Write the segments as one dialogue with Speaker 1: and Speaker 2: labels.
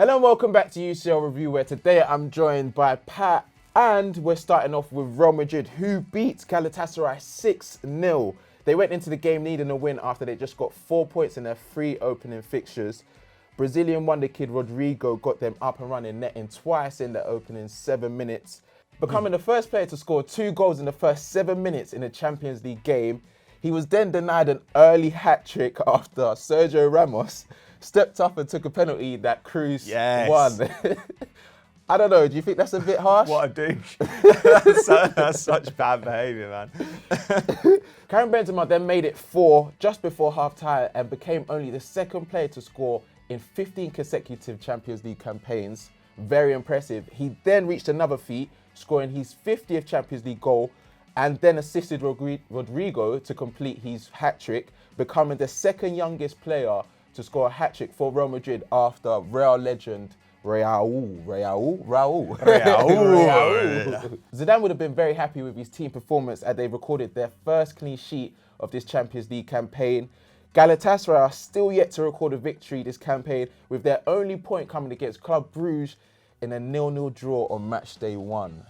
Speaker 1: Hello and welcome back to UCL Review, where today I'm joined by Pat, and we're starting off with Real Madrid, who beat Galatasaray 6-0. They went into the game needing a win after they just got 4 points in their 3 opening fixtures. Brazilian wonder kid Rodrygo got them up and running, netting twice in the opening 7 minutes. Becoming the first player to score 2 goals in the first 7 minutes in a Champions League game. He was then denied an early hat-trick after Sergio Ramos stepped up and took a penalty that Cruz won. I don't know, do you think that's a bit harsh?
Speaker 2: What a douche. That's such bad behaviour, man.
Speaker 1: Karim Benzema then made it 4 just before half-time and became only the second player to score in 15 consecutive Champions League campaigns. Very impressive. He then reached another feat, scoring his 50th Champions League goal, and then assisted Rodrygo to complete his hat-trick, becoming the second youngest player to score a hat-trick for Real Madrid after Real legend Raul. Zidane would have been very happy with his team performance as they recorded their first clean sheet of this Champions League campaign. Galatasaray are still yet to record a victory this campaign, with their only point coming against Club Brugge in a 0-0 draw on match day 1.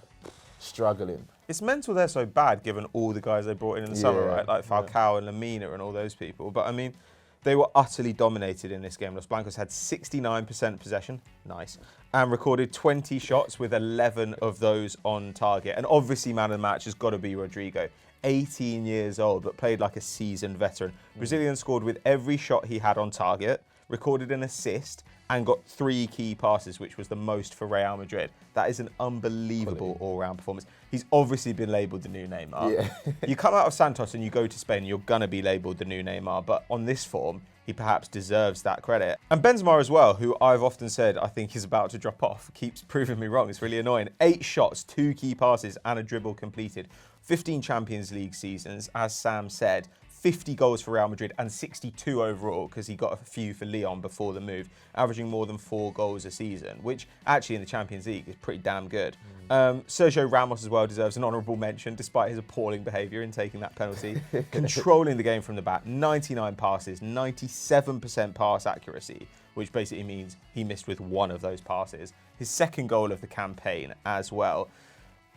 Speaker 1: Struggling.
Speaker 2: It's mental they're so bad given all the guys they brought in the summer, right? Like Falcao and Lamina and all those people. But I mean, they were utterly dominated in this game. Los Blancos had 69% possession, nice, and recorded 20 shots with 11 of those on target. And obviously man of the match has got to be Rodrygo. 18 years old, but played like a seasoned veteran. Brazilian scored with every shot he had on target, recorded an assist, and got 3 key passes, which was the most for Real Madrid. That is an unbelievable all-round performance. He's obviously been labelled the new Neymar. Yeah. You come out of Santos and you go to Spain, you're going to be labelled the new Neymar, but on this form, he perhaps deserves that credit. And Benzema as well, who I've often said I think is about to drop off, keeps proving me wrong. It's really annoying. 8 shots, 2 key passes, and a dribble completed. 15 Champions League seasons, as Sam said, 50 goals for Real Madrid and 62 overall, because he got a few for Lyon before the move, averaging more than 4 goals a season, which actually in the Champions League is pretty damn good. Sergio Ramos as well deserves an honourable mention, despite his appalling behaviour in taking that penalty. Controlling the game from the back, 99 passes, 97% pass accuracy, which basically means he missed with 1 of those passes. His second goal of the campaign as well.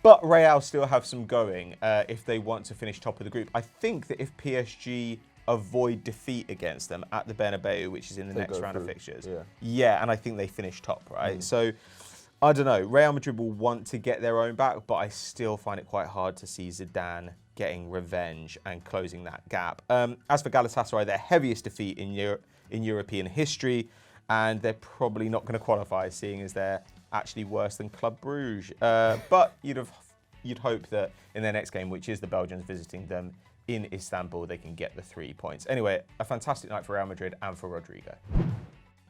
Speaker 2: But Real still have some going if they want to finish top of the group. I think that if PSG avoid defeat against them at the Bernabeu, which is in the next round of fixtures, and I think they finish top, right? So, I don't know. Real Madrid will want to get their own back, but I still find it quite hard to see Zidane getting revenge and closing that gap. As for Galatasaray, their heaviest defeat in European history, and they're probably not going to qualify, seeing as they're actually worse than Club Brugge. But you'd hope that in their next game, which is the Belgians visiting them in Istanbul, they can get the 3 points. Anyway, a fantastic night for Real Madrid and for Rodrygo.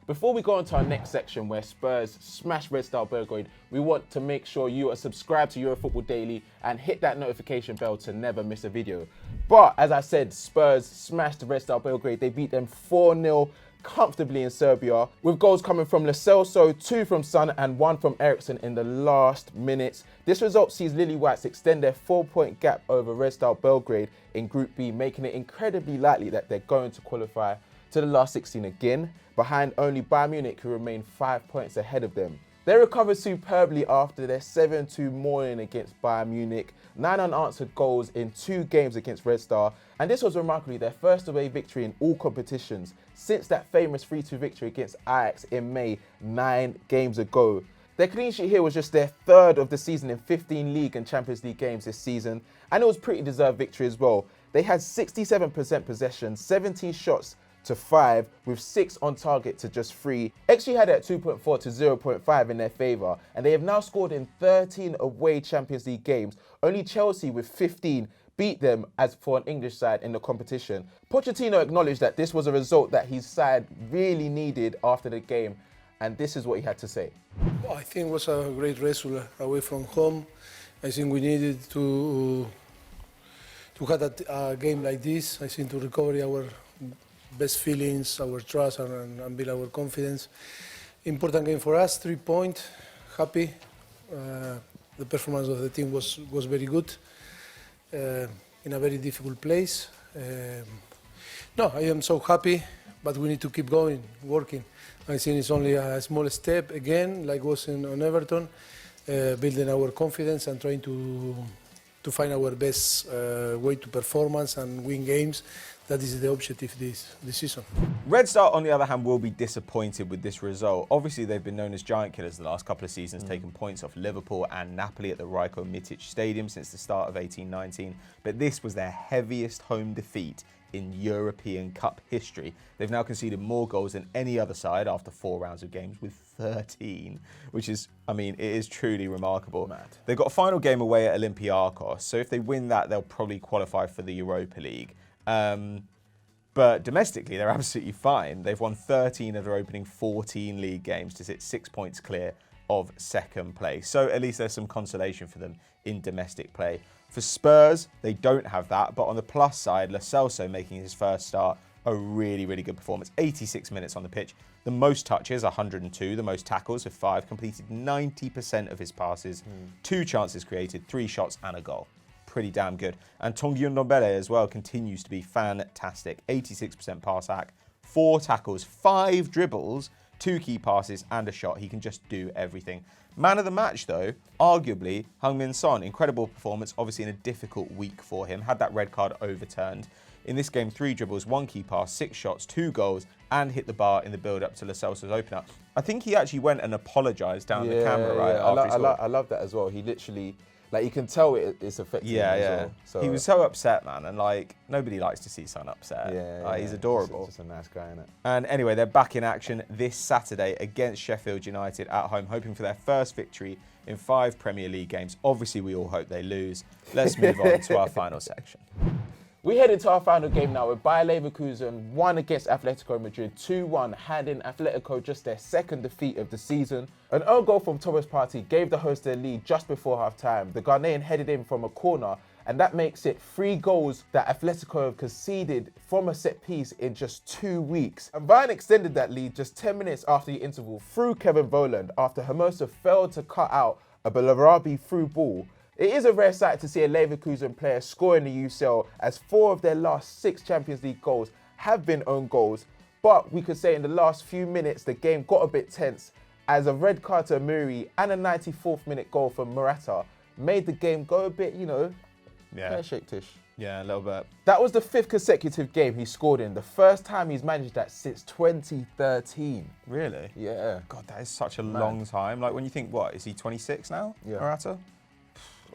Speaker 1: Before we go on to our next section where Spurs smash Red Star Belgrade, we want to make sure you are subscribed to Eurofootball Daily and hit that notification bell to never miss a video. But as I said, Spurs smashed Red Star Belgrade. They beat them 4-0 comfortably in Serbia, with goals coming from Lo Celso, 2 from Son and 1 from Eriksson in the last minutes. This result sees Lily Whites extend their 4-point gap over Red Star Belgrade in Group B, making it incredibly likely that they're going to qualify to the last 16 again, behind only Bayern Munich, who remain 5 points ahead of them. They recovered superbly after their 7-2 mauling against Bayern Munich, 9 unanswered goals in 2 games against Red Star, and this was remarkably their first away victory in all competitions since that famous 3-2 victory against Ajax in May 9 games ago. Their clean sheet here was just their 3rd of the season in 15 League and Champions League games this season, and it was pretty deserved victory as well. They had 67% possession, 17 shots to 5, with 6 on target to just 3. XG had it at 2.4 to 0.5 in their favour, and they have now scored in 13 away Champions League games. Only Chelsea with 15 beat them as for an English side in the competition. Pochettino acknowledged that this was a result that his side really needed after the game, and this is what he had to say.
Speaker 3: I think it was a great result away from home. I think we needed to have a game like this. I think to recover our best feelings, our trust, and build our confidence. Important game for us, 3 points, happy. The performance of the team was very good in a very difficult place. No, I am so happy but we need to keep going, working. I think it's only a small step again, like was on Everton, building our confidence and trying to find our best way to performance and win games. That is the objective this season.
Speaker 2: Red Star, on the other hand, will be disappointed with this result. Obviously, they've been known as giant killers the last couple of seasons, taking points off Liverpool and Napoli at the Rajko Mitic Stadium since the start of 18-19. But this was their heaviest home defeat in European Cup history. They've now conceded more goals than any other side after 4 rounds of games, with 13, which is, I mean, it is truly remarkable.
Speaker 1: Mad.
Speaker 2: They've got a final game away at Olympiacos, so if they win that, they'll probably qualify for the Europa League. But domestically, they're absolutely fine. They've won 13 of their opening 14 league games to sit 6 points clear of second place. So at least there's some consolation for them in domestic play. For Spurs, they don't have that. But on the plus side, Lo Celso making his first start, a really, really good performance. 86 minutes on the pitch. The most touches, 102. The most tackles with 5. Completed 90% of his passes. 2 chances created, 3 shots and a goal. Pretty damn good. And Tanguy Ndombele as well continues to be fantastic. 86% pass hack, 4 tackles, 5 dribbles, 2 key passes and a shot. He can just do everything. Man of the match though, arguably Heung-Min Son. Incredible performance, obviously in a difficult week for him. Had that red card overturned. In this game, 3 dribbles, 1 key pass, 6 shots, 2 goals, and hit the bar in the build-up to Lo Celso's opener. I think he actually went and apologised down the camera, right?
Speaker 1: I love that as well. He literally, like, you can tell it's affecting him as well. So,
Speaker 2: he was so upset, man, and like nobody likes to see Son upset. He's adorable.
Speaker 1: He's just a nice guy, innit?
Speaker 2: And anyway, they're back in action this Saturday against Sheffield United at home, hoping for their first victory in 5 Premier League games. Obviously, we all hope they lose. Let's move on to our final section.
Speaker 1: We head into our final game now with Bayer Leverkusen won against Atletico Madrid 2-1, handing Atletico just their second defeat of the season. An own goal from Thomas Partey gave the hosts their lead just before half-time. The Ghanaian headed in from a corner, and that makes it 3 goals that Atletico have conceded from a set piece in just 2 weeks. And Bayern extended that lead just 10 minutes after the interval through Kevin Voland after Hermoso failed to cut out a Belgrade through ball. It is a rare sight to see a Leverkusen player score in the UCL, as 4 of their last 6 Champions League goals have been own goals. But we could say in the last few minutes, the game got a bit tense as a red card to Amuri and a 94th minute goal from Morata made the game go a bit, pear-shaped-ish.
Speaker 2: Yeah, a little bit.
Speaker 1: That was the 5th consecutive game he scored in, the first time he's managed that since 2013.
Speaker 2: Really?
Speaker 1: Yeah.
Speaker 2: God, that is such a long time. Like when you think, what, is he 26 now,
Speaker 1: Yeah.
Speaker 2: Morata?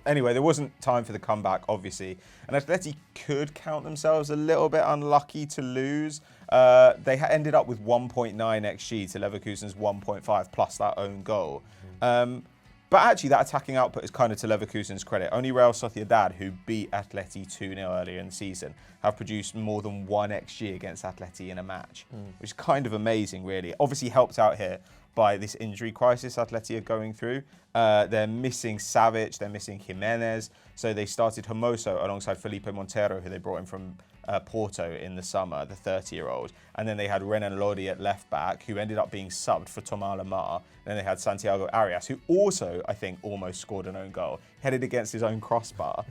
Speaker 2: Anyway, there wasn't time for the comeback, obviously. And Atleti could count themselves a little bit unlucky to lose. They ended up with 1.9 XG to Leverkusen's 1.5 plus that own goal. But actually, that attacking output is kind of to Leverkusen's credit. Only Real Sociedad, who beat Atleti 2-0 earlier in the season, have produced more than 1 XG against Atleti in a match, which is kind of amazing, really. Obviously helped out here by this injury crisis Atleti are going through. They're missing Savic, they're missing Jimenez, so they started Hermoso alongside Felipe Montero, who they brought in from Porto in the summer, the 30-year-old. And then they had Renan Lodi at left back, who ended up being subbed for Thomas Lemar. And then they had Santiago Arias, who also, I think, almost scored an own goal, headed against his own crossbar,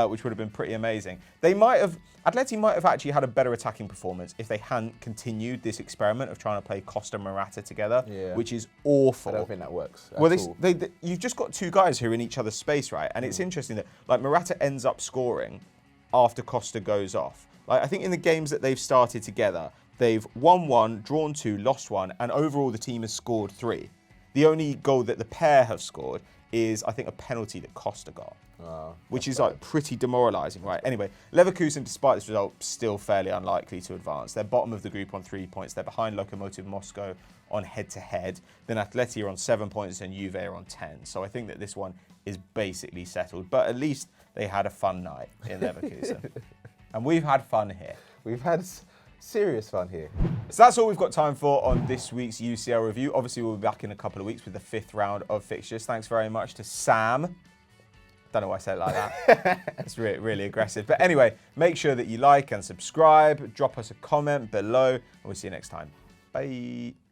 Speaker 2: which would have been pretty amazing. Atleti might have actually had a better attacking performance if they hadn't continued this experiment of trying to play Costa Morata together, which is awful.
Speaker 1: I don't think that works.
Speaker 2: Well, you've just got 2 guys who are in each other's space, right? And it's interesting that like Morata ends up scoring after Costa goes off. Like I think in the games that they've started together, they've won 1, drawn 2, lost 1, and overall the team has scored 3. The only goal that the pair have scored is, I think, a penalty that Costa got, which is like pretty demoralising, right? Anyway, Leverkusen, despite this result, still fairly unlikely to advance. They're bottom of the group on 3 points. They're behind Lokomotiv Moscow on head-to-head. Then Atleti are on 7 points and Juve are on 10. So I think that this one is basically settled. But at least they had a fun night in Leverkusen. And we've had fun here.
Speaker 1: We've had serious fun here.
Speaker 2: So that's all we've got time for on this week's UCL review. Obviously, we'll be back in a couple of weeks with the 5th round of fixtures. Thanks very much to Sam. Don't know why I said it like that. It's really aggressive. But anyway, make sure that you like and subscribe. Drop us a comment below, and we'll see you next time. Bye.